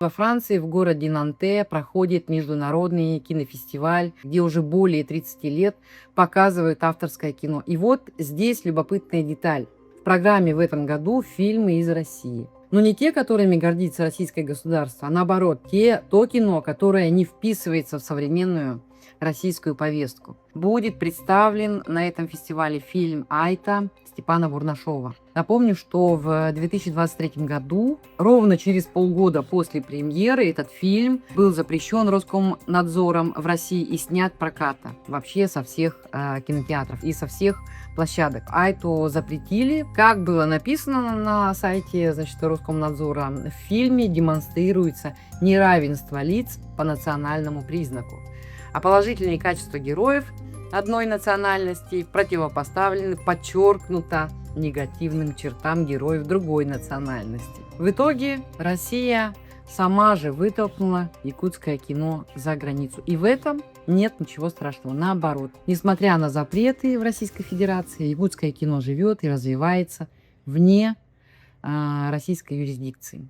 Во Франции, в городе Нанте, проходит международный кинофестиваль, где уже более 30 лет показывают авторское кино. И вот здесь любопытная деталь. В программе в этом году фильмы из России. Но не те, которыми гордится российское государство, а наоборот, то кино, которое не вписывается в современную российскую повестку. Будет представлен на этом фестивале фильм «Айта» Степана Бурнашова. Напомню, что в 2023 году, ровно через полгода после премьеры, этот фильм был запрещен Роскомнадзором в России и снят проката вообще со всех кинотеатров и со всех площадок. Айту запретили. Как было написано на сайте, значит, Роскомнадзора, в фильме демонстрируется неравенство лиц по национальному признаку, а положительные качества героев одной национальности противопоставлены подчеркнуто негативным чертам героев другой национальности. В итоге Россия сама же вытолкнула якутское кино за границу. И в этом нет ничего страшного. Наоборот, несмотря на запреты в Российской Федерации, якутское кино живет и развивается вне российской юрисдикции.